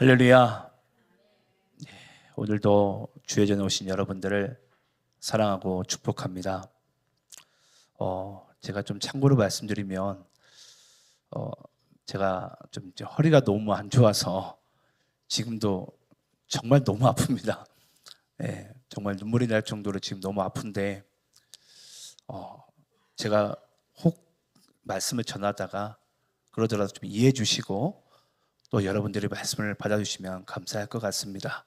할렐루야. 오늘도 주의 전에 오신 여러분들을 사랑하고 축복합니다. 제가 좀 참고로 말씀드리면 제가 좀 이제 허리가 너무 안 좋아서 지금도 정말 너무 아픕니다. 정말 눈물이 날 정도로 지금 너무 아픈데 제가 혹 말씀을 전하다가 그러더라도 좀 이해해 주시고 또 여러분들이 말씀을 받아주시면 감사할 것 같습니다.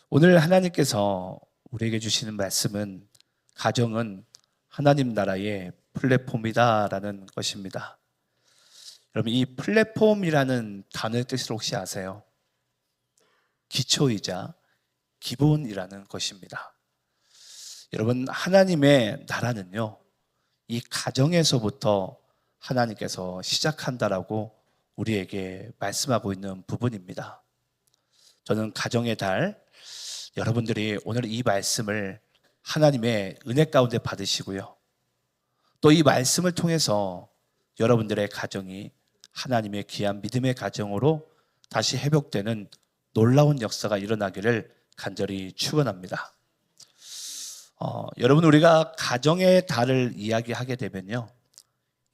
오늘 하나님께서 우리에게 주시는 말씀은 가정은 하나님 나라의 플랫폼이다라는 것입니다. 여러분, 이 플랫폼이라는 단어의 뜻을 혹시 아세요? 기초이자 기본이라는 것입니다. 여러분, 하나님의 나라는요, 이 가정에서부터 하나님께서 시작한다라고 우리에게 말씀하고 있는 부분입니다. 저는 가정의 달, 여러분들이 오늘 이 말씀을 하나님의 은혜 가운데 받으시고요. 또 이 말씀을 통해서 여러분들의 가정이 하나님의 귀한 믿음의 가정으로 다시 회복되는 놀라운 역사가 일어나기를 간절히 축원합니다. 여러분, 우리가 가정의 달을 이야기하게 되면요,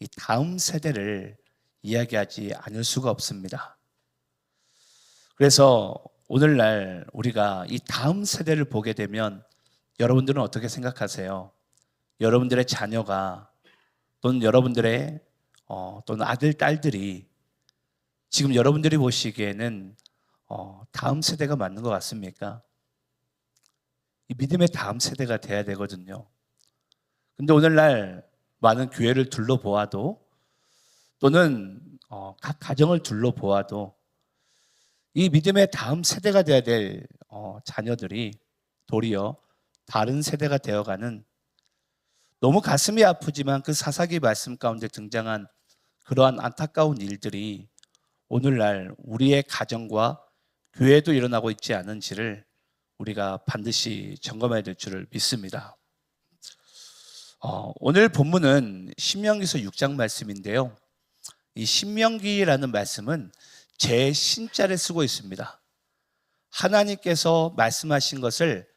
이 다음 세대를 이야기하지 않을 수가 없습니다. 그래서 오늘날 우리가 이 다음 세대를 보게 되면 여러분들은 어떻게 생각하세요? 여러분들의 자녀가 또는 여러분들의 또는 아들, 딸들이 지금 여러분들이 보시기에는 다음 세대가 맞는 것 같습니까? 이 믿음의 다음 세대가 돼야 되거든요. 근데 오늘날 많은 교회를 둘러보아도 또는 각 가정을 둘러보아도 이 믿음의 다음 세대가 돼야 될 자녀들이 도리어 다른 세대가 되어가는, 너무 가슴이 아프지만 그 사사기 말씀 가운데 등장한 그러한 안타까운 일들이 오늘날 우리의 가정과 교회에도 일어나고 있지 않은지를 우리가 반드시 점검해야 될 줄을 믿습니다. 오늘 본문은 신명기서 6장 말씀인데요, 이 신명기라는 말씀은 제 신자를 쓰고 있습니다. 하나님께서 말씀하신 것을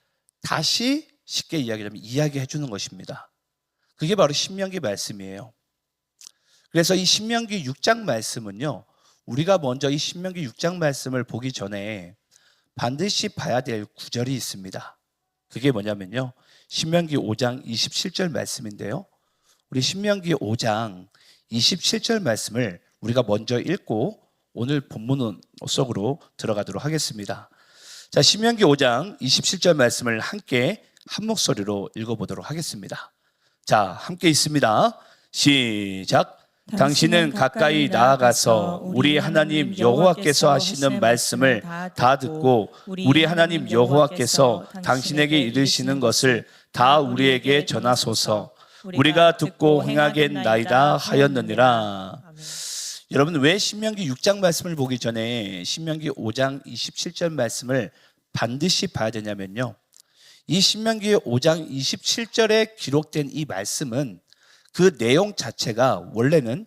다시 쉽게 이야기하면 이야기해 주는 것입니다. 그게 바로 신명기 말씀이에요. 그래서 이 신명기 6장 말씀은요, 우리가 먼저 이 신명기 6장 말씀을 보기 전에 반드시 봐야 될 구절이 있습니다. 그게 뭐냐면요, 신명기 5장 27절 말씀인데요, 우리 신명기 5장 27절 말씀을 우리가 먼저 읽고 오늘 본문 속으로 들어가도록 하겠습니다. 자, 신명기 5장 27절 말씀을 함께 한 목소리로 읽어보도록 하겠습니다. 자, 함께 있습니다. 시작. 당신은 가까이 나아가서 우리 하나님 여호와께서 하시는 말씀을 다 듣고 우리 하나님 여호와께서 당신에게 이르시는 것을 다 우리에게 전하소서. 우리가 듣고 행하겠나이다 하였느니라. 여러분, 왜 신명기 6장 말씀을 보기 전에 신명기 5장 27절 말씀을 반드시 봐야 되냐면요, 이 신명기 5장 27절에 기록된 이 말씀은 그 내용 자체가 원래는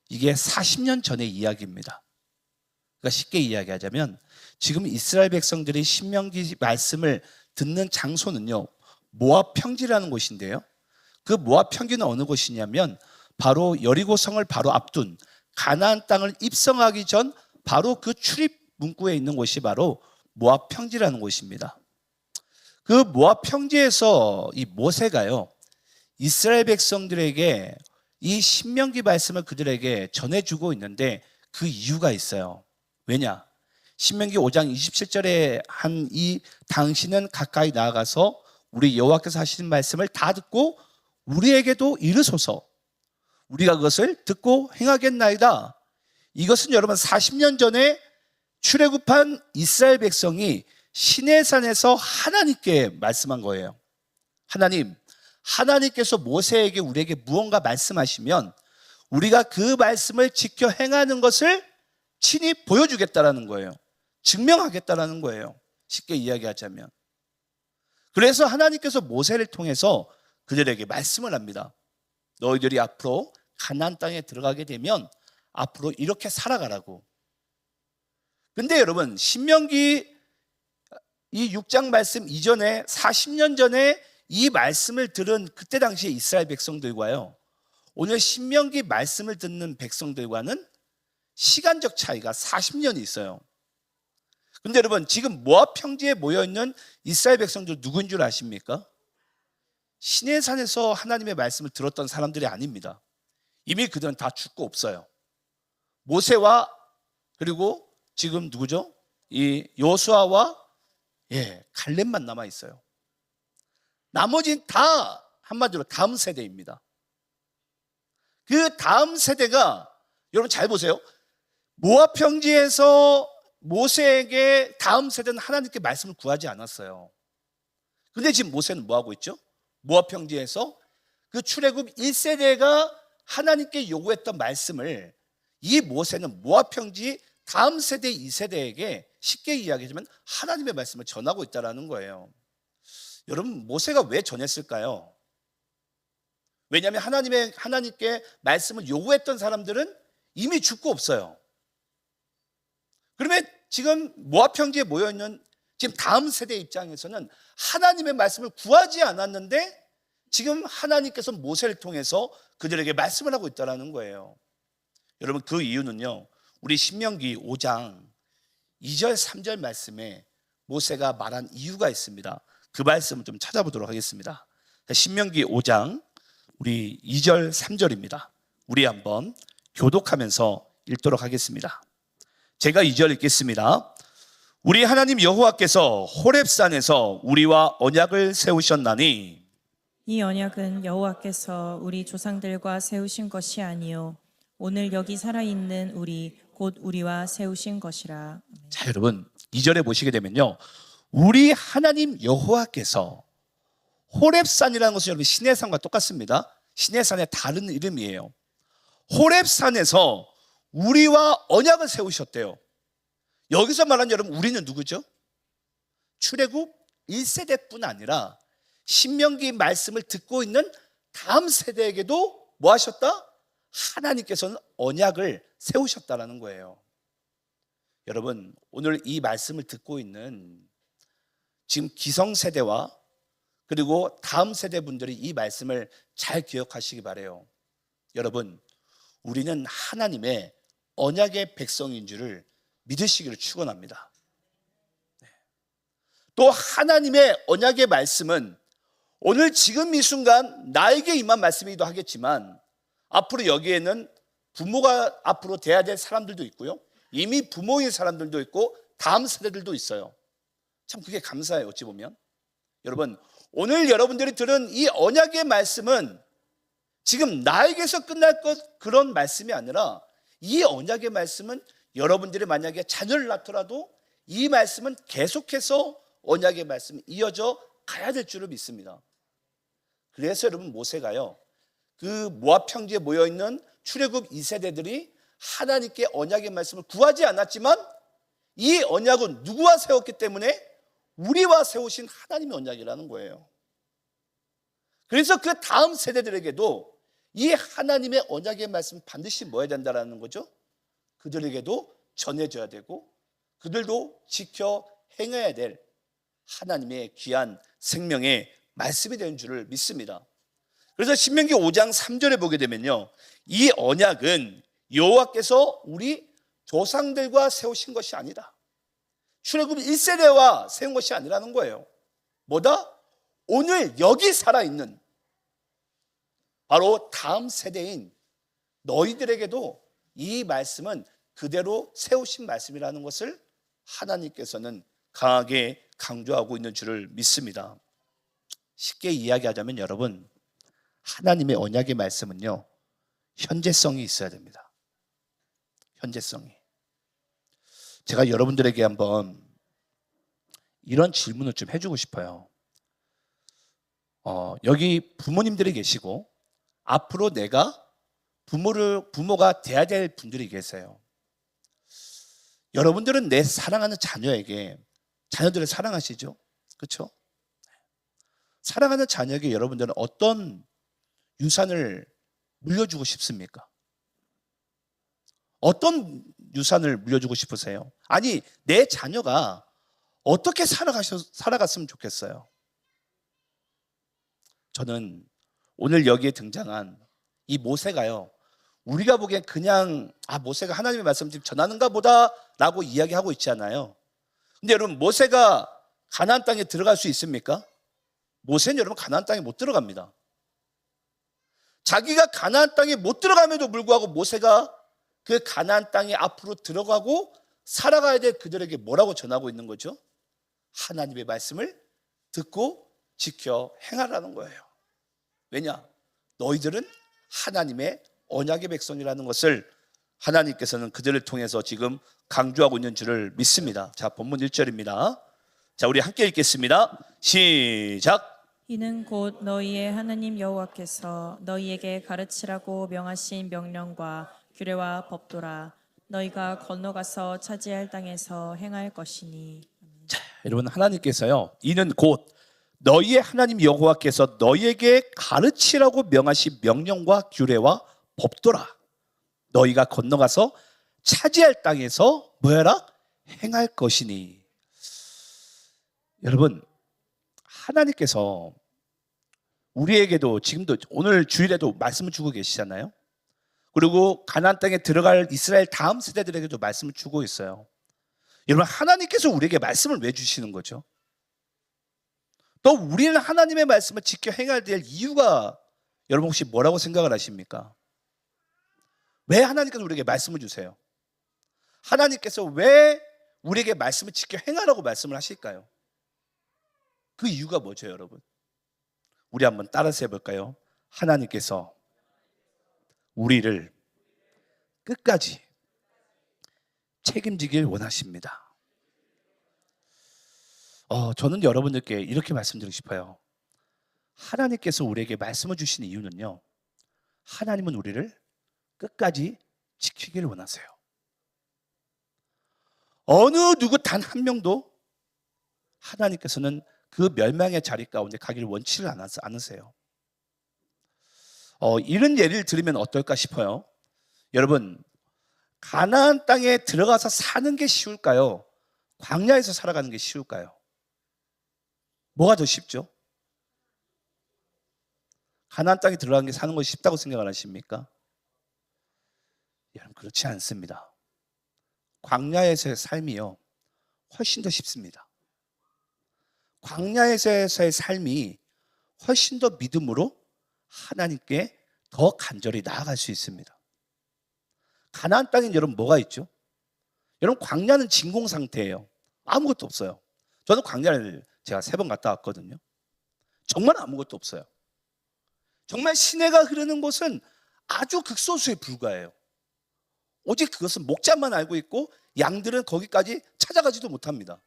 이게 40년 전의 이야기입니다. 그러니까 쉽게 이야기하자면 지금 이스라엘 백성들이 신명기 말씀을 듣는 장소는요, 모압 평지라는 곳인데요, 그 모압 평지는 어느 곳이냐면 바로 여리고성을 바로 앞둔 가나안 땅을 입성하기 전 바로 그 출입 문구에 있는 곳이 바로 모압 평지라는 곳입니다. 그 모압 평지에서 이 모세가요, 이스라엘 백성들에게 이 신명기 말씀을 그들에게 전해주고 있는데 그 이유가 있어요. 왜냐? 신명기 5장 27절에 한 이 당신은 가까이 나아가서 우리 여호와께서 하시는 말씀을 다 듣고 우리에게도 이르소서. 우리가 그것을 듣고 행하겠나이다. 이것은 여러분 40년 전에 출애굽한 이스라엘 백성이 시내산에서 하나님께 말씀한 거예요. 하나님께서 모세에게 우리에게 무언가 말씀하시면 우리가 그 말씀을 지켜 행하는 것을 친히 보여주겠다라는 거예요. 증명하겠다라는 거예요. 쉽게 이야기하자면. 그래서 하나님께서 모세를 통해서 그들에게 말씀을 합니다. 너희들이 앞으로 가나안 땅에 들어가게 되면 앞으로 이렇게 살아가라고. 근데 여러분, 신명기 이 6장 말씀 이전에 40년 전에 이 말씀을 들은 그때 당시에 이스라엘 백성들과요, 오늘 신명기 말씀을 듣는 백성들과는 시간적 차이가 40년이 있어요. 근데 여러분, 지금 모압 평지에 모여있는 이스라엘 백성들 누구인 줄 아십니까? 시내산에서 하나님의 말씀을 들었던 사람들이 아닙니다. 이미 그들은 다 죽고 없어요. 모세와 그리고 지금 누구죠? 이 여호수아와 갈렙만 남아 있어요. 나머지는 다 한마디로 다음 세대입니다. 그 다음 세대가, 여러분 잘 보세요. 모압 평지에서 모세에게 다음 세대는 하나님께 말씀을 구하지 않았어요. 근데 지금 모세는 뭐 하고 있죠? 모압 평지에서 그 출애굽 1세대가 하나님께 요구했던 말씀을 이 모세는 모압 평지 다음 세대 2세대에게 쉽게 이야기하자면 하나님의 말씀을 전하고 있다는 거예요. 여러분, 모세가 왜 전했을까요? 왜냐하면 하나님께 말씀을 요구했던 사람들은 이미 죽고 없어요. 그러면 지금 모압 평지에 모여있는 지금 다음 세대 입장에서는 하나님의 말씀을 구하지 않았는데 지금 하나님께서 모세를 통해서 그들에게 말씀을 하고 있다는 거예요. 여러분, 그 이유는요, 우리 신명기 5장 2절 3절 말씀에 모세가 말한 이유가 있습니다. 그 말씀을 좀 찾아보도록 하겠습니다. 신명기 5장 우리 2절 3절입니다. 우리 한번 교독하면서 읽도록 하겠습니다. 제가 2절 읽겠습니다. 우리 하나님 여호와께서 호렙산에서 우리와 언약을 세우셨나니 이 언약은 여호와께서 우리 조상들과 세우신 것이 아니요 오늘 여기 살아있는 우리 곧 우리와 세우신 것이라. 자, 여러분 2절에 보시게 되면요, 우리 하나님 여호와께서, 호렙산이라는 것은 여러분 시내산과 똑같습니다. 시내산의 다른 이름이에요. 호렙산에서 우리와 언약을 세우셨대요. 여기서 말하는 여러분, 우리는 누구죠? 출애굽 1세대뿐 아니라 신명기 말씀을 듣고 있는 다음 세대에게도 뭐 하셨다? 하나님께서는 언약을 세우셨다라는 거예요. 여러분, 오늘 이 말씀을 듣고 있는 지금 기성세대와 그리고 다음 세대분들이 이 말씀을 잘 기억하시기 바라요. 여러분, 우리는 하나님의 언약의 백성인 줄을 믿으시기를 축원합니다. 또 하나님의 언약의 말씀은 오늘 지금 이 순간 나에게 임한 말씀이기도 하겠지만 앞으로 여기에는 부모가 앞으로 돼야 될 사람들도 있고요, 이미 부모인 사람들도 있고 다음 세대들도 있어요. 참 그게 감사해요. 어찌 보면 여러분, 오늘 여러분들이 들은 이 언약의 말씀은 지금 나에게서 끝날 그런 말씀이 아니라 이 언약의 말씀은 여러분들이 만약에 자녀를 낳더라도 이 말씀은 계속해서 언약의 말씀이 이어져 가야 될 줄을 믿습니다. 그래서 여러분, 모세가요, 그 모압 평지에 모여있는 출애굽 2세대들이 하나님께 언약의 말씀을 구하지 않았지만 이 언약은 누구와 세웠기 때문에 우리와 세우신 하나님의 언약이라는 거예요. 그래서 그 다음 세대들에게도 이 하나님의 언약의 말씀 반드시 뭐 해야 된다는 거죠? 그들에게도 전해져야 되고 그들도 지켜 행해야 될 하나님의 귀한 생명의 말씀이 되는 줄을 믿습니다. 그래서 신명기 5장 3절에 보게 되면요, 이 언약은 여호와께서 우리 조상들과 세우신 것이 아니다, 출애굽 1세대와 세운 것이 아니라는 거예요. 뭐다? 오늘 여기 살아있는 바로 다음 세대인 너희들에게도 이 말씀은 그대로 세우신 말씀이라는 것을 하나님께서는 강하게 강조하고 있는 줄을 믿습니다. 쉽게 이야기하자면 여러분, 하나님의 언약의 말씀은요, 현재성이 있어야 됩니다. 현재성이. 제가 여러분들에게 한번 이런 질문을 좀 해주고 싶어요. 여기 부모님들이 계시고 앞으로 내가 부모가 돼야 될 분들이 계세요. 여러분들은 내 사랑하는 자녀들을 사랑하시죠? 그렇죠? 사랑하는 자녀에게 여러분들은 어떤 유산을 물려주고 싶습니까? 어떤 유산을 물려주고 싶으세요? 아니, 내 자녀가 어떻게 살아갔으면 좋겠어요? 저는 오늘 여기에 등장한 이 모세가요, 우리가 보기엔 그냥 모세가 하나님의 말씀을 지금 전하는가 보다 라고 이야기하고 있잖아요. 근데 여러분, 모세가 가나안 땅에 들어갈 수 있습니까? 모세는 여러분 가나안 땅에 못 들어갑니다. 자기가 가나안 땅에 못 들어감에도 불구하고 모세가 그 가나안 땅에 앞으로 들어가고 살아가야 될 그들에게 뭐라고 전하고 있는 거죠? 하나님의 말씀을 듣고 지켜 행하라는 거예요. 왜냐? 너희들은 하나님의 언약의 백성이라는 것을 하나님께서는 그들을 통해서 지금 강조하고 있는 줄을 믿습니다. 자, 본문 1절입니다. 자, 우리 함께 읽겠습니다. 시작. 이는 곧 너희의 하나님 여호와께서 너희에게 가르치라고 명하신 명령과 규례와 법도라. 너희가 건너가서 차지할 땅에서 행할 것이니. 여러분, 하나님께서요, 이는 곧 너희의 하나님 여호와께서 너희에게 가르치라고 명하신 명령과 규례와 법도라. 너희가 건너가서 차지할 땅에서 뭐하라? 행할 것이니. 여러분, 하나님께서 우리에게도 지금도 오늘 주일에도 말씀을 주고 계시잖아요. 그리고 가나안 땅에 들어갈 이스라엘 다음 세대들에게도 말씀을 주고 있어요. 여러분, 하나님께서 우리에게 말씀을 왜 주시는 거죠? 또 우리는 하나님의 말씀을 지켜 행해야 될 이유가 여러분 혹시 뭐라고 생각을 하십니까? 왜 하나님께서 우리에게 말씀을 주세요? 하나님께서 왜 우리에게 말씀을 지켜 행하라고 말씀을 하실까요? 그 이유가 뭐죠, 여러분? 우리 한번 따라서 해볼까요? 하나님께서 우리를 끝까지 책임지길 원하십니다. 저는 여러분들께 이렇게 말씀드리고 싶어요. 하나님께서 우리에게 말씀을 주신 이유는요, 하나님은 우리를 끝까지 지키기를 원하세요. 어느 누구 단 한 명도 하나님께서는 그 멸망의 자리 가운데 가기를 원치를 않으세요. 이런 예를 들으면 어떨까 싶어요. 여러분, 가나안 땅에 들어가서 사는 게 쉬울까요? 광야에서 살아가는 게 쉬울까요? 뭐가 더 쉽죠? 가나안 땅에 들어가는 게 사는 것이 쉽다고 생각을 하십니까? 여러분, 그렇지 않습니다. 광야에서의 삶이요, 훨씬 더 쉽습니다. 광야에서의 삶이 훨씬 더 믿음으로 하나님께 더 간절히 나아갈 수 있습니다. 가나안 땅엔 여러분 뭐가 있죠? 여러분, 광야는 진공 상태예요. 아무것도 없어요. 저는 광야를 제가 3번 갔다 왔거든요. 정말 아무것도 없어요. 정말 시내가 흐르는 곳은 아주 극소수에 불과해요. 오직 그것은 목자만 알고 있고 양들은 거기까지 찾아가지도 못합니다.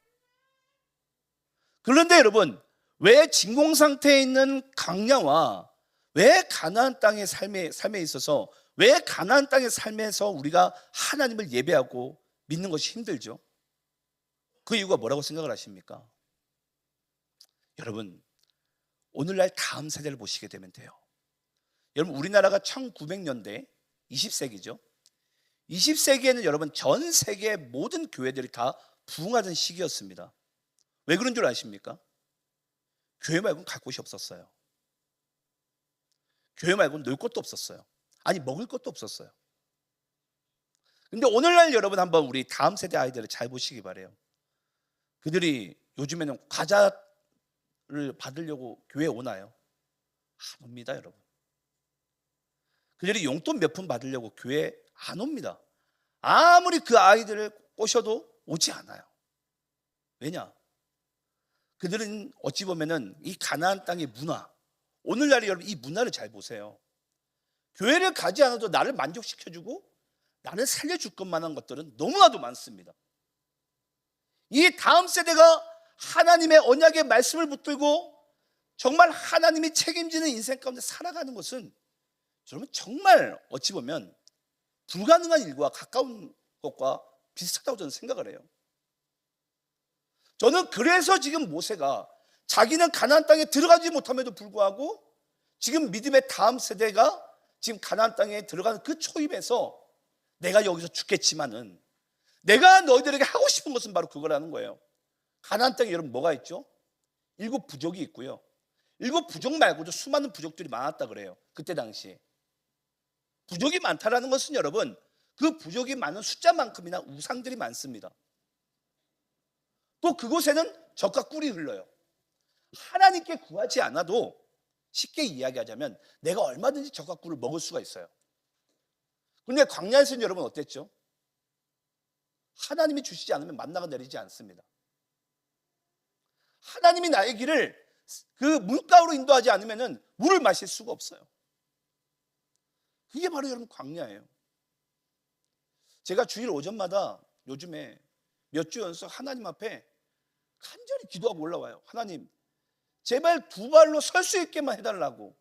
그런데 여러분, 왜 진공 상태에 있는 광야와 왜 가나안 땅의 삶에 있어서 왜 가나안 땅의 삶에서 우리가 하나님을 예배하고 믿는 것이 힘들죠? 그 이유가 뭐라고 생각을 하십니까? 여러분, 오늘날 다음 세대를 보시게 되면 돼요. 여러분, 우리나라가 1900년대 20세기죠. 20세기에는 여러분 전 세계 모든 교회들이 다 부흥하던 시기였습니다. 왜 그런 줄 아십니까? 교회 말고는 갈 곳이 없었어요. 교회 말고는 놀 곳도 없었어요. 아니, 먹을 것도 없었어요. 근데 오늘날 여러분 한번 우리 다음 세대 아이들을 잘 보시기 바래요. 그들이 요즘에는 과자를 받으려고 교회에 오나요? 안 옵니다, 여러분. 그들이 용돈 몇 푼 받으려고 교회에 안 옵니다. 아무리 그 아이들을 꼬셔도 오지 않아요. 왜냐? 그들은 어찌 보면은 이 가나안 땅의 문화, 오늘날의 여러분 이 문화를 잘 보세요. 교회를 가지 않아도 나를 만족시켜주고 나를 살려줄 것만한 것들은 너무나도 많습니다. 이 다음 세대가 하나님의 언약의 말씀을 붙들고 정말 하나님이 책임지는 인생 가운데 살아가는 것은 여러분 정말 어찌 보면 불가능한 일과 가까운 것과 비슷하다고 저는 생각을 해요. 저는 그래서 지금 모세가 자기는 가나안 땅에 들어가지 못함에도 불구하고 지금 믿음의 다음 세대가 지금 가나안 땅에 들어가는 그 초입에서 내가 여기서 죽겠지만은 내가 너희들에게 하고 싶은 것은 바로 그거라는 거예요. 가나안 땅에 여러분 뭐가 있죠? 7 부족이 있고요. 7 부족 말고도 수많은 부족들이 많았다 그래요. 그때 당시에. 부족이 많다라는 것은 여러분, 그 부족이 많은 숫자만큼이나 우상들이 많습니다. 또 그곳에는 젖과 꿀이 흘러요. 하나님께 구하지 않아도 쉽게 이야기하자면 내가 얼마든지 젖과 꿀을 먹을 수가 있어요. 그런데 광야에서는 여러분 어땠죠? 하나님이 주시지 않으면 만나가 내리지 않습니다. 하나님이 나의 길을 그 물가로 인도하지 않으면 물을 마실 수가 없어요. 그게 바로 여러분 광야예요. 제가 주일 오전마다 요즘에 몇 주 연속 하나님 앞에 간절히 기도하고 올라와요. 하나님, 제발 2발로 설 수 있게만 해달라고.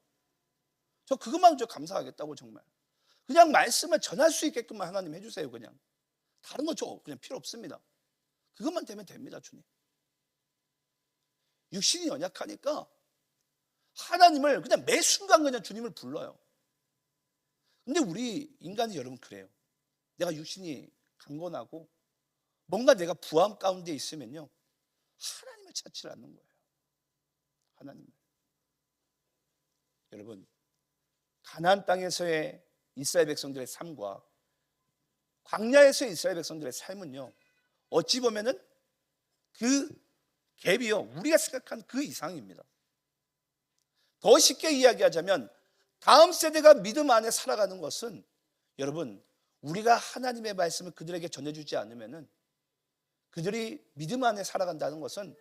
저 그것만 저 감사하겠다고 정말. 그냥 말씀을 전할 수 있게끔만 하나님 해주세요. 그냥 다른 거 저 그냥 필요 없습니다. 그것만 되면 됩니다, 주님. 육신이 연약하니까 하나님을 그냥 매 순간 그냥 주님을 불러요. 근데 우리 인간이 여러분 그래요. 내가 육신이 강건하고 뭔가 내가 부함 가운데 있으면요, 하나님을 찾지 않는 거예요. 하나님을. 여러분, 가나안 땅에서의 이스라엘 백성들의 삶과 광야에서의 이스라엘 백성들의 삶은요, 어찌 보면은 그 갭이요, 우리가 생각한 그 이상입니다. 더 쉽게 이야기하자면 다음 세대가 믿음 안에 살아가는 것은 여러분, 우리가 하나님의 말씀을 그들에게 전해주지 않으면은 그들이 믿음 안에 살아간다는 것은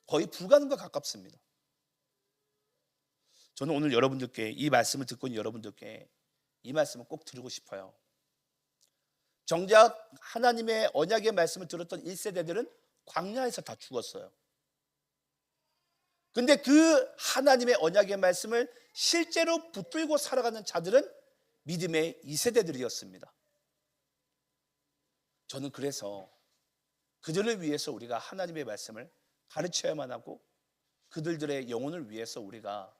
거의 불가능과 가깝습니다. 저는 오늘 여러분들께 이 말씀을 듣고 있는 여러분들께 이 말씀을 꼭 드리고 싶어요. 정작 하나님의 언약의 말씀을 들었던 1세대들은 광야에서 다 죽었어요. 근데 그 하나님의 언약의 말씀을 실제로 붙들고 살아가는 자들은 믿음의 2세대들이었습니다. 저는 그래서 그들을 위해서 우리가 하나님의 말씀을 가르쳐야만 하고 그들의 영혼을 위해서 우리가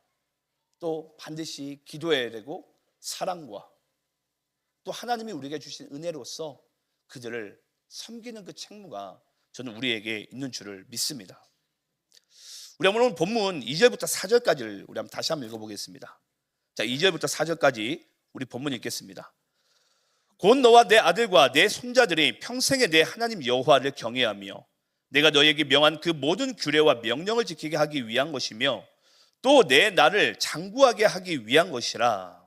또 반드시 기도해야 되고 사랑과 또 하나님이 우리에게 주신 은혜로서 그들을 섬기는 그 책무가 저는 우리에게 있는 줄을 믿습니다. 우리 오늘 본문 2절부터 4절까지를 우리 한번 다시 한번 읽어보겠습니다. 자, 2절부터 4절까지 우리 본문 읽겠습니다. 곧 너와 내 아들과 내 손자들이 평생에 내 하나님 여호와를 경외하며 내가 너에게 명한 그 모든 규례와 명령을 지키게 하기 위한 것이며 또 내 나를 장구하게 하기 위한 것이라.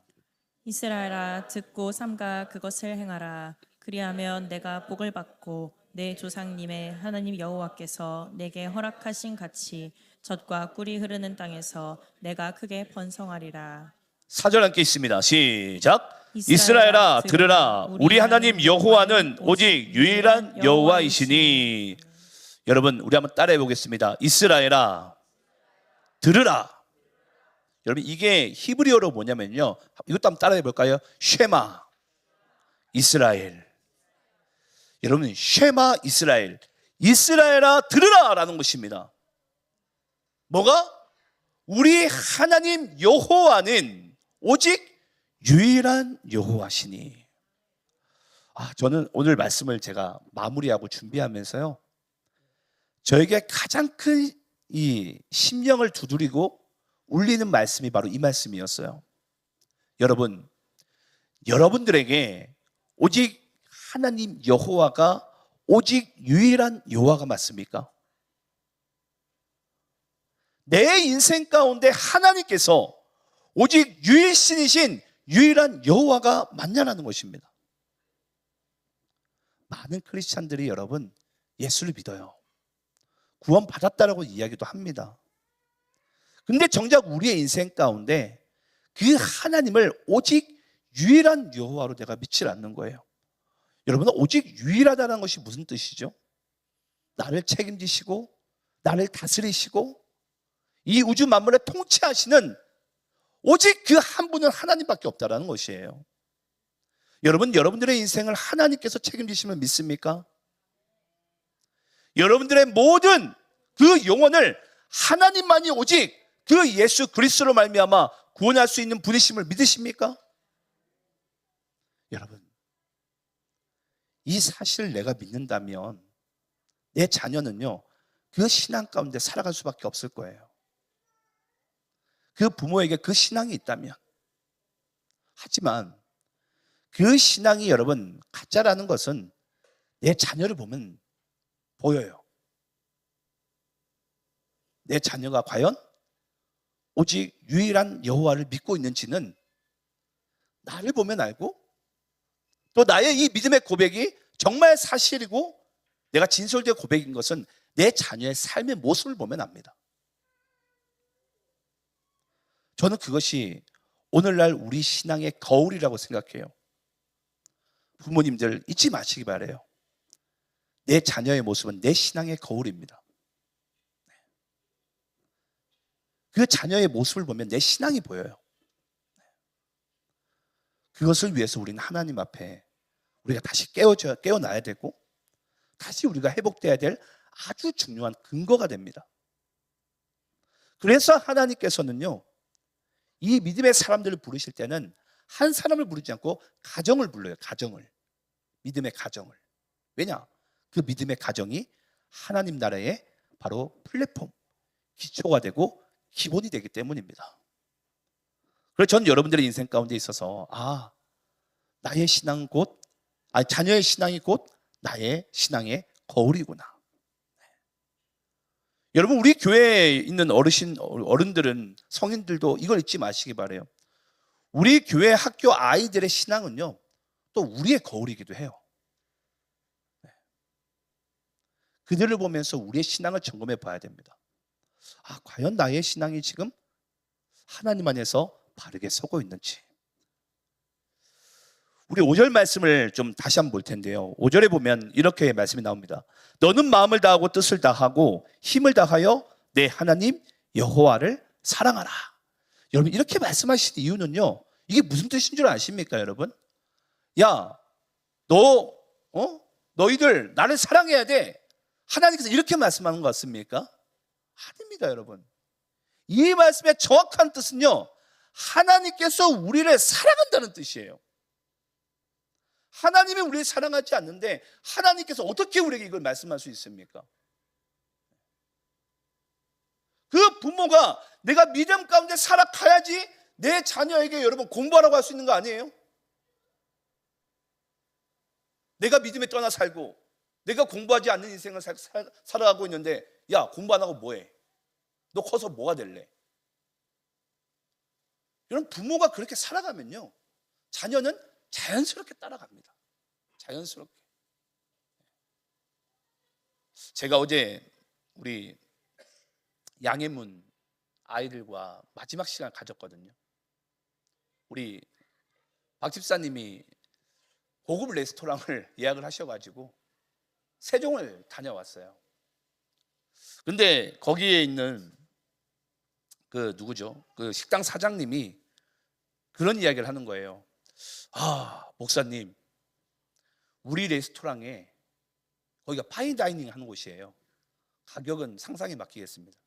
이스라엘아, 듣고 삼가 그것을 행하라. 그리하면 내가 복을 받고 내 조상님의 하나님 여호와께서 내게 허락하신 같이 젖과 꿀이 흐르는 땅에서 내가 크게 번성하리라. 4절 함께 있습니다. 시작. 이스라엘아 들으라. 우리 하나님 여호와는 오직 유일한 여호와이시니. 여러분, 우리 한번 따라해 보겠습니다. 이스라엘아 들으라. 여러분, 이게 히브리어로 뭐냐면요, 이것도 한번 따라해 볼까요? 쉐마 이스라엘. 여러분, 쉐마 이스라엘, 이스라엘아 들으라 라는 것입니다. 뭐가? 우리 하나님 여호와는 오직 유일한 여호와시니. 저는 오늘 말씀을 제가 마무리하고 준비하면서요, 저에게 가장 큰 이 심령을 두드리고 울리는 말씀이 바로 이 말씀이었어요. 여러분, 여러분들에게 오직 하나님 여호와가 오직 유일한 여호와가 맞습니까? 내 인생 가운데 하나님께서 오직 유일신이신 유일한 여호와가 맞냐라는 것입니다. 많은 크리스찬들이 여러분 예수를 믿어요. 구원 받았다라고 이야기도 합니다. 근데 정작 우리의 인생 가운데 그 하나님을 오직 유일한 여호와로 내가 믿지 않는 거예요. 여러분, 오직 유일하다는 것이 무슨 뜻이죠? 나를 책임지시고 나를 다스리시고 이 우주 만물을 통치하시는 오직 그 한 분은 하나님밖에 없다라는 것이에요. 여러분, 여러분들의 인생을 하나님께서 책임지시면 믿습니까? 여러분들의 모든 그 영혼을 하나님만이 오직 그 예수 그리스도로 말미암아 구원할 수 있는 분이심을 믿으십니까? 여러분, 이 사실을 내가 믿는다면 내 자녀는요, 그 신앙 가운데 살아갈 수밖에 없을 거예요. 그 부모에게 그 신앙이 있다면. 하지만 그 신앙이 여러분 가짜라는 것은 내 자녀를 보면 보여요. 내 자녀가 과연 오직 유일한 여호와를 믿고 있는지는 나를 보면 알고, 또 나의 이 믿음의 고백이 정말 사실이고 내가 진솔된 고백인 것은 내 자녀의 삶의 모습을 보면 압니다. 저는 그것이 오늘날 우리 신앙의 거울이라고 생각해요. 부모님들 잊지 마시기 바라요. 내 자녀의 모습은 내 신앙의 거울입니다. 그 자녀의 모습을 보면 내 신앙이 보여요. 그것을 위해서 우리는 하나님 앞에 우리가 다시 깨어나야 되고 다시 우리가 회복돼야 될 아주 중요한 근거가 됩니다. 그래서 하나님께서는요, 이 믿음의 사람들을 부르실 때는 한 사람을 부르지 않고 가정을 불러요. 가정을. 믿음의 가정을. 왜냐? 그 믿음의 가정이 하나님 나라의 바로 플랫폼, 기초가 되고 기본이 되기 때문입니다. 그래서 전 여러분들의 인생 가운데 있어서 나의 신앙 곧 자녀의 신앙이 곧 나의 신앙의 거울이구나. 여러분, 우리 교회에 있는 어른들은, 성인들도 이걸 잊지 마시기 바라요. 우리 교회 학교 아이들의 신앙은요, 또 우리의 거울이기도 해요. 그들을 보면서 우리의 신앙을 점검해 봐야 됩니다. 과연 나의 신앙이 지금 하나님 안에서 바르게 서고 있는지. 우리 5절 말씀을 좀 다시 한번 볼 텐데요. 5절에 보면 이렇게 말씀이 나옵니다. 너는 마음을 다하고 뜻을 다하고 힘을 다하여 내 하나님 여호와를 사랑하라. 여러분, 이렇게 말씀하신 이유는요, 이게 무슨 뜻인 줄 아십니까, 여러분? 너희들 나를 사랑해야 돼. 하나님께서 이렇게 말씀하는 것 같습니까? 아닙니다, 여러분. 이 말씀의 정확한 뜻은요, 하나님께서 우리를 사랑한다는 뜻이에요. 하나님이 우리를 사랑하지 않는데 하나님께서 어떻게 우리에게 이걸 말씀할 수 있습니까? 그 부모가 내가 믿음 가운데 살아가야지 내 자녀에게 여러분 공부하라고 할 수 있는 거 아니에요? 내가 믿음에 떠나 살고 내가 공부하지 않는 인생을 살아가고 있는데, 야, 공부 안 하고 뭐해? 너 커서 뭐가 될래? 여러분, 부모가 그렇게 살아가면요, 자녀는 자연스럽게 따라갑니다. 자연스럽게. 제가 어제 우리 양해문 아이들과 마지막 시간을 가졌거든요. 우리 박 집사님이 고급 레스토랑을 예약을 하셔가지고 세종을 다녀왔어요. 근데 거기에 있는 그 식당 사장님이 그런 이야기를 하는 거예요. 목사님, 우리 레스토랑에, 거기가 파인다이닝 하는 곳이에요. 가격은 상상에 맡기겠습니다.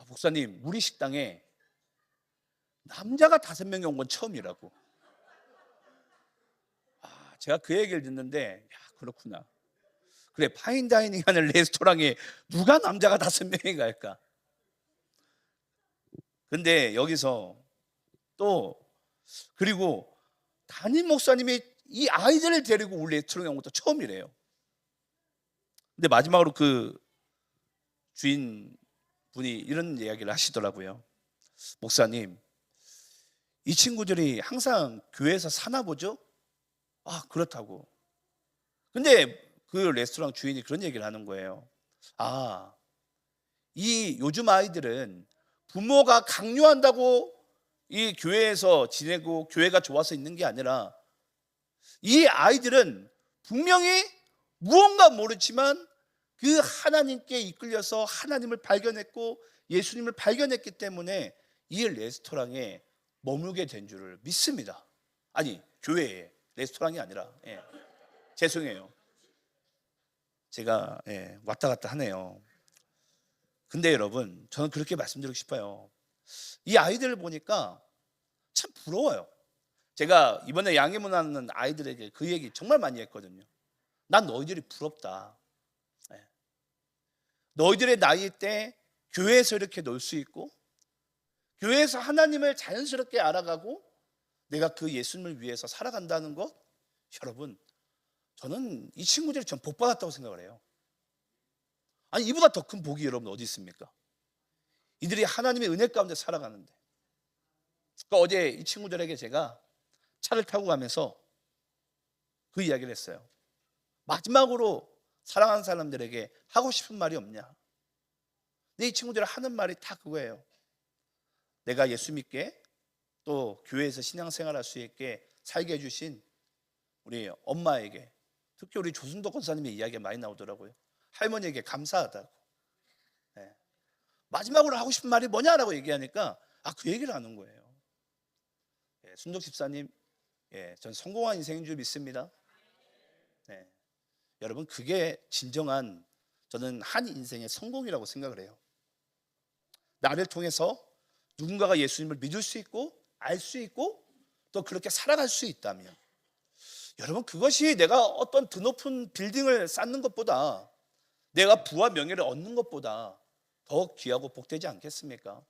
목사님, 우리 식당에 남자가 5명이 온 건 처음이라고. 제가 그 얘기를 듣는데, 그렇구나. 그래, 파인다이닝 하는 레스토랑에 누가 남자가 5명이 갈까? 근데 여기서 또, 그리고 담임 목사님이 이 아이들을 데리고 우리 레스토랑에 온 것도 처음이래요. 근데 마지막으로 그 주인분이 이런 이야기를 하시더라고요. 목사님, 이 친구들이 항상 교회에서 사나 보죠? 그렇다고. 근데 그 레스토랑 주인이 그런 얘기를 하는 거예요. 이 요즘 아이들은 부모가 강요한다고 이 교회에서 지내고 교회가 좋아서 있는 게 아니라, 이 아이들은 분명히 무언가 모르지만 그 하나님께 이끌려서 하나님을 발견했고 예수님을 발견했기 때문에 이 레스토랑에 머물게 된 줄을 믿습니다. 교회에, 레스토랑이 아니라. 죄송해요. 제가 왔다 갔다 하네요. 근데 여러분, 저는 그렇게 말씀드리고 싶어요. 이 아이들을 보니까 참 부러워요. 제가 이번에 양해문하는 아이들에게 그 얘기 정말 많이 했거든요. 난 너희들이 부럽다. 예. 너희들의 나이 때 교회에서 이렇게 놀 수 있고, 교회에서 하나님을 자연스럽게 알아가고, 내가 그 예수님을 위해서 살아간다는 것, 여러분, 저는 이 친구들이 전 복 받았다고 생각을 해요. 아니, 이보다 더 큰 복이 여러분 어디 있습니까? 이들이 하나님의 은혜 가운데 살아가는데. 그러니까 어제 이 친구들에게 제가 차를 타고 가면서 그 이야기를 했어요. 마지막으로 사랑하는 사람들에게 하고 싶은 말이 없냐? 근데 이 친구들이 하는 말이 다 그거예요. 내가 예수 믿게, 또 교회에서 신앙생활할 수 있게 살게 해주신 우리 엄마에게, 특히 우리 조순덕 권사님의 이야기가 많이 나오더라고요. 할머니에게 감사하다고. 예. 마지막으로 하고 싶은 말이 뭐냐라고 얘기하니까 그 얘기를 하는 거예요. 예, 순덕 집사님, 전 성공한 인생인 줄 믿습니다. 예. 여러분, 그게 진정한 저는 한 인생의 성공이라고 생각을 해요. 나를 통해서 누군가가 예수님을 믿을 수 있고 알 수 있고 또 그렇게 살아갈 수 있다면, 여러분, 그것이 내가 어떤 드높은 빌딩을 쌓는 것보다, 내가 부와 명예를 얻는 것보다 더 귀하고 복되지 않겠습니까?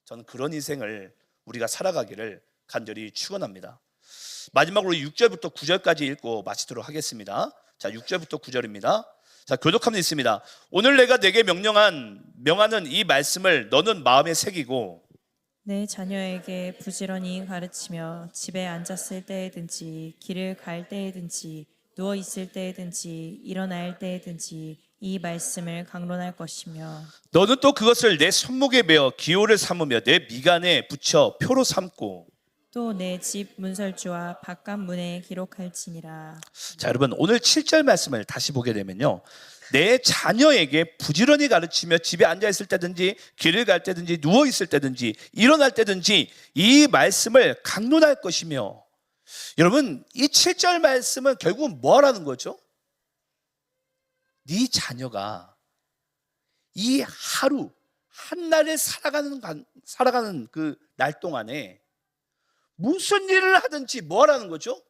저는 그런 인생을 우리가 살아가기를 간절히 축원합니다. 마지막으로 6절부터 9절까지 읽고 마치도록 하겠습니다. 자, 6절부터 9절입니다. 자, 교독하면 있습니다. 오늘 내가 내게 명하는 이 말씀을 너는 마음에 새기고 내 자녀에게 부지런히 가르치며 집에 앉았을 때에든지 길을 갈 때에든지 누워 있을 때에든지 일어날 때에든지 이 말씀을 강론할 것이며, 너는 또 그것을 내 손목에 메어 기호를 삼으며 내 미간에 붙여 표로 삼고. 또 내 집 문설주와 바깥 문에 기록할지니라. 자, 여러분, 오늘 7절 말씀을 다시 보게 되면요, 내 자녀에게 부지런히 가르치며 집에 앉아 있을 때든지 길을 갈 때든지 누워 있을 때든지 일어날 때든지 이 말씀을 강론할 것이며. 여러분, 이 7절 말씀은 결국은 뭐 하라는 거죠? 네 자녀가 이 하루 한날을 살아가는 그 날 동안에 무슨 일을 하든지 뭐 하라는 거죠?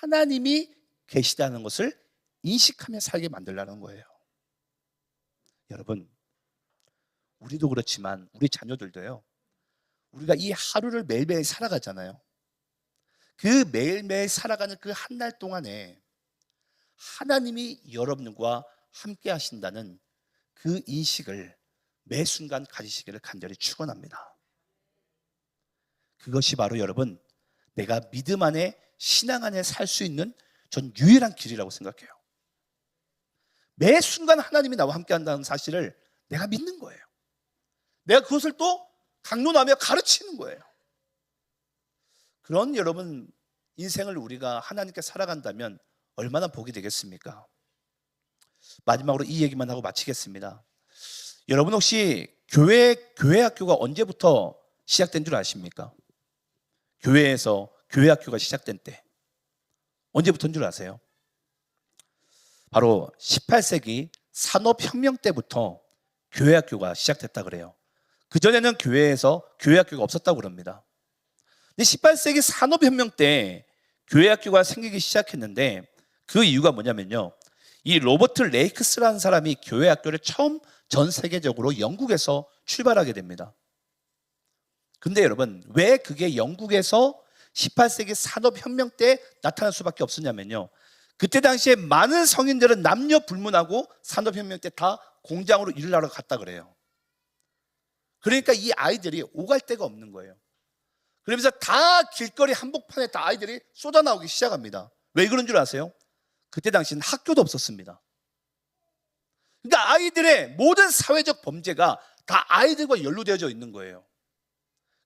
하나님이 계시다는 것을 인식하며 살게 만들라는 거예요. 여러분, 우리도 그렇지만 우리 자녀들도요, 우리가 이 하루를 매일매일 살아가잖아요. 그 매일매일 살아가는 그 한 날 동안에 하나님이 여러분과 함께 하신다는 그 인식을 매 순간 가지시기를 간절히 축원합니다. 그것이 바로 여러분, 내가 믿음 안에 신앙 안에 살 수 있는 전 유일한 길이라고 생각해요. 매 순간 하나님이 나와 함께 한다는 사실을 내가 믿는 거예요. 내가 그것을 또 강론하며 가르치는 거예요. 그런 여러분 인생을 우리가 하나님께 살아간다면 얼마나 복이 되겠습니까? 마지막으로 이 얘기만 하고 마치겠습니다. 여러분, 혹시 교회 학교가 언제부터 시작된 줄 아십니까? 교회에서 교회 학교가 시작된 때 언제부터인 줄 아세요? 바로 18세기 산업혁명 때부터 교회 학교가 시작됐다 그래요. 그전에는 교회에서 교회 학교가 없었다고 그럽니다. 근데 18세기 산업혁명 때 교회 학교가 생기기 시작했는데, 그 이유가 뭐냐면요, 이 로버트 레이크스라는 사람이 교회 학교를 처음 전 세계적으로 영국에서 출발하게 됩니다. 근데 여러분, 왜 그게 영국에서 18세기 산업혁명 때 나타날 수밖에 없었냐면요, 그때 당시에 많은 성인들은 남녀 불문하고 산업혁명 때 다 공장으로 일을 하러 갔다 그래요. 그러니까 이 아이들이 오갈 데가 없는 거예요. 그러면서 다 길거리 한복판에 다 아이들이 쏟아 나오기 시작합니다. 왜 그런 줄 아세요? 그때 당시는 학교도 없었습니다. 그러니까 아이들의 모든 사회적 범죄가 다 아이들과 연루되어져 있는 거예요.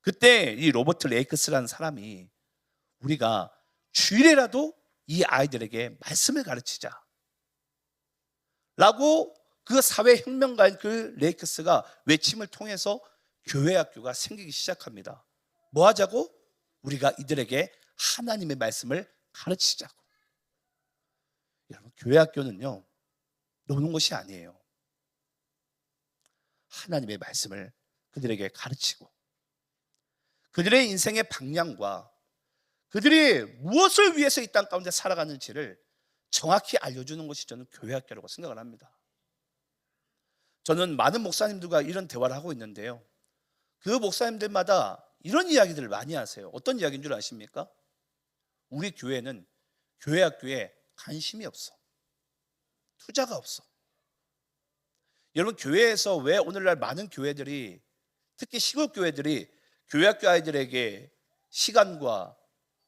그때 이 로버트 레이크스라는 사람이, 우리가 주일에라도 이 아이들에게 말씀을 가르치자 라고 그 사회혁명가인 그 레이크스가 외침을 통해서 교회 학교가 생기기 시작합니다. 뭐 하자고? 우리가 이들에게 하나님의 말씀을 가르치자고. 여러분, 교회 학교는요, 노는 것이 아니에요. 하나님의 말씀을 그들에게 가르치고, 그들의 인생의 방향과 그들이 무엇을 위해서 이 땅 가운데 살아가는지를 정확히 알려주는 것이 저는 교회학교라고 생각을 합니다. 저는 많은 목사님들과 이런 대화를 하고 있는데요, 그 목사님들마다 이런 이야기들을 많이 하세요. 어떤 이야기인 줄 아십니까? 우리 교회는 교회학교에 관심이 없어. 투자가 없어. 여러분, 교회에서 왜 오늘날 많은 교회들이, 특히 시골 교회들이 교회학교 아이들에게 시간과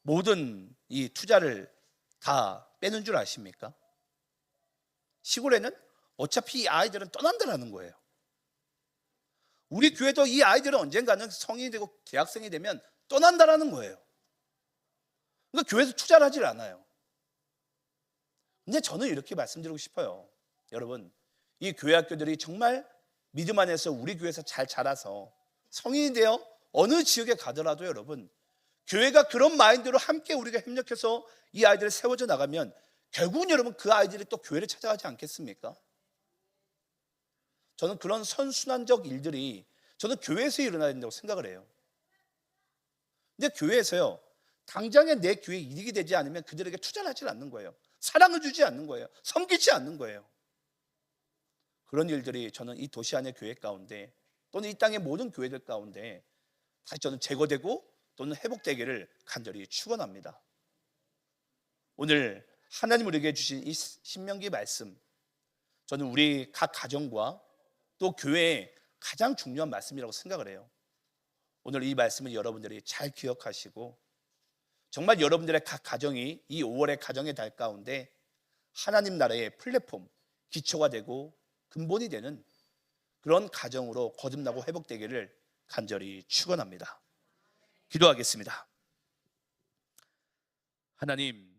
모든 이 투자를 다 빼는 줄 아십니까? 시골에는 어차피 이 아이들은 떠난다라는 거예요. 우리 교회도 이 아이들은 언젠가는 성인이 되고 대학생이 되면 떠난다라는 거예요. 그러니까 교회에서 투자를 하질 않아요. 근데 저는 이렇게 말씀드리고 싶어요. 여러분, 이 교회 학교들이 정말 믿음 안에서 우리 교회에서 잘 자라서 성인이 되어 어느 지역에 가더라도 여러분, 교회가 그런 마인드로 함께 우리가 협력해서 이 아이들을 세워져 나가면 결국은 여러분 그 아이들이 또 교회를 찾아가지 않겠습니까? 저는 그런 선순환적 일들이 저는 교회에서 일어나야 된다고 생각을 해요. 근데 교회에서요, 당장에 내 교회에 이익이 되지 않으면 그들에게 투자를 하지 않는 거예요. 사랑을 주지 않는 거예요. 섬기지 않는 거예요. 그런 일들이 저는 이 도시 안의 교회 가운데 또는 이 땅의 모든 교회들 가운데 다시 저는 제거되고 또는 회복되기를 간절히 축원합니다. 오늘 하나님 우리에게 주신 이 신명기 말씀, 저는 우리 각 가정과 또 교회의 가장 중요한 말씀이라고 생각을 해요. 오늘 이 말씀을 여러분들이 잘 기억하시고 정말 여러분들의 각 가정이 이 5월의 가정의 달 가운데 하나님 나라의 플랫폼, 기초가 되고 근본이 되는 그런 가정으로 거듭나고 회복되기를 간절히 축원합니다. 기도하겠습니다. 하나님,